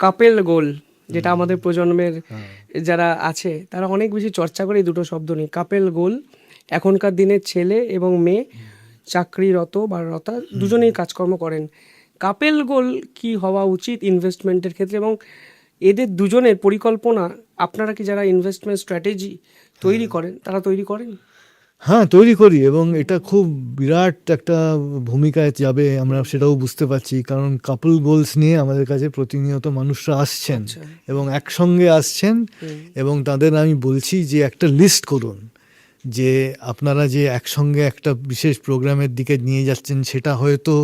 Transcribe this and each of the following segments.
Couple গোল, যেটা আমাদের প্রজন্মের যারা আছে তারা অনেক বেশি চর্চা করে এই দুটো শব্দ নিয়ে। কাপেল গোল, এখনকার দিনে ছেলে এবং মেয়ে চাকরিরত বা রতা দুজনেই কাজকর্ম করেন। কাপেল গোল কি হওয়া উচিত ইনভেস্টমেন্টের ক্ষেত্রে, এবং এদের দুজনের পরিকল্পনা আপনারা কি যারা ইনভেস্টমেন্ট স্ট্র্যাটেজি তৈরি করেন তারা তৈরি করেন? হ্যাঁ, তৈরি করি, এবং এটা খুব বিরাট একটা ভূমিকায় যাবে আমরা সেটাও বুঝতে পারছি। কারণ কাপল গোলস নিয়ে আমাদের কাছে প্রতিনিয়ত মানুষরা আসছেন এবং একসঙ্গে আসছেন, এবং তাদের আমি বলছি যে একটা লিস্ট করুন, যে আপনারা যে একসঙ্গে একটা বিশেষ প্রোগ্রামের দিকে নিয়ে যাচ্ছেন সেটা হয়তো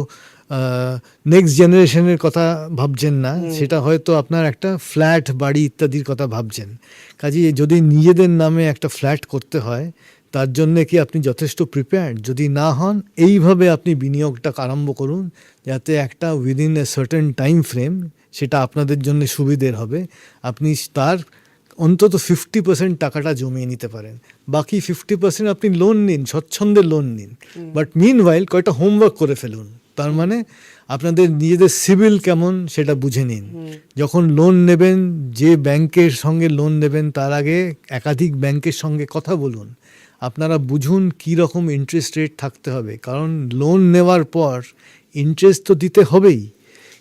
নেক্সট জেনারেশনের কথা ভাবছেন না, সেটা হয়তো আপনার একটা ফ্ল্যাট বাড়ি ইত্যাদির কথা ভাবছেন। কাজেই যদি নিজেদের নামে একটা ফ্ল্যাট করতে হয় তার জন্যে কি আপনি যথেষ্ট প্রিপেয়ার্ড? যদি না হন, এইভাবে আপনি বিনিয়োগটা আরম্ভ করুন, যাতে একটা within a certain time frame সেটা আপনাদের জন্য সুবিধের হবে। আপনি তার অন্তত 50% টাকাটা জমিয়ে নিতে পারেন, বাকি 50% আপনি লোন নিন, স্বচ্ছন্দে লোন নিন, বাট মিনওয়াইল কয়টা হোমওয়ার্ক করে ফেলুন। তার মানে আপনাদের নিজেদের সিভিল কেমন সেটা বুঝে নিন। যখন লোন নেবেন, যে ব্যাংকের সঙ্গে লোন নেবেন তার আগে একাধিক ব্যাংকের সঙ্গে কথা বলুন, আপনারা বুঝুন কী রকম ইন্টারেস্ট রেট থাকতে হবে, কারণ লোন নেওয়ার পর ইন্টারেস্ট তো দিতে হবেই।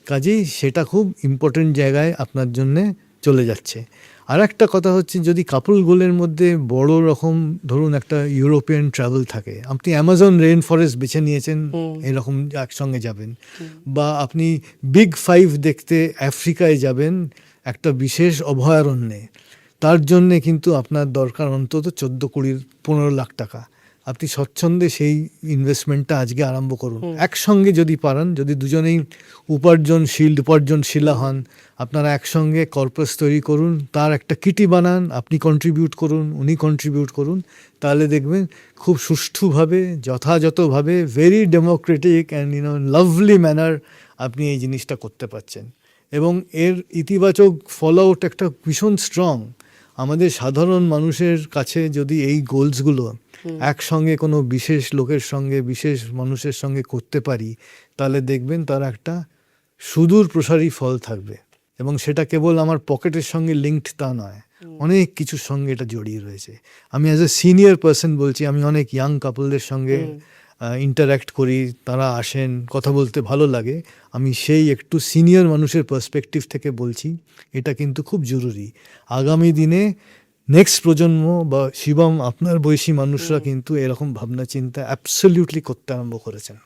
কাজেই সেটা খুব ইম্পর্টেন্ট জায়গায় আপনার জন্যে চলে যাচ্ছে। আর একটা কথা হচ্ছে, যদি কাপল গোলের মধ্যে বড় রকম ধরুন একটা ইউরোপিয়ান ট্রাভেল থাকে, আপনি অ্যামাজন রেইন ফরেস্ট বেছে নিয়েছেন, এরকম একসঙ্গে যাবেন, বা আপনি বিগ 5 দেখতে আফ্রিকায় যাবেন একটা বিশেষ অভয়ারণ্যে, তার জন্যে কিন্তু আপনার দরকার অন্তত 14-15 লাখ টাকা। আপনি স্বচ্ছন্দে সেই ইনভেস্টমেন্টটা আজকে আরম্ভ করুন একসঙ্গে যদি পারেন। যদি দুজনেই উপার্জনশীলা হন, আপনারা একসঙ্গে কর্পাস তৈরি করুন, তার একটা কিটি বানান, আপনি কন্ট্রিবিউট করুন, উনি কন্ট্রিবিউট করুন, তাহলে দেখবেন খুব সুষ্ঠুভাবে, যথাযথভাবে, very Democratic and lovely manner আপনি এই জিনিসটা করতে পারছেন। এবং এর ইতিবাচক ফল আউট একটা ভীষণ স্ট্রং। আমাদের সাধারণ মানুষের কাছে যদি এই গোলসগুলো একসঙ্গে কোনো বিশেষ লোকের সঙ্গে, বিশেষ মানুষের সঙ্গে করতে পারি, তাহলে দেখবেন তার একটা সুদূর প্রসারী ফল থাকবে। এবং সেটা কেবল আমার পকেটের সঙ্গে লিঙ্কড তা নয়, অনেক কিছুর সঙ্গে এটা জড়িয়ে রয়েছে। আমি অ্যাজ এ সিনিয়র পার্সন বলছি, আমি অনেক ইয়াং কাপলদের সঙ্গে ইন্টারাক্ট করি, তারা আসেন, কথা বলতে ভালো লাগে। আমি সেই একটু সিনিয়র মানুষের পার্সপেক্টিভ থেকে বলছি, এটা কিন্তু খুব জরুরি। আগামী দিনে নেক্সট প্রজন্ম বা শিবম আপনার বয়সী মানুষরা কিন্তু এরকম ভাবনা চিন্তা অ্যাবসলিউটলি করতে আরম্ভ করেছেন।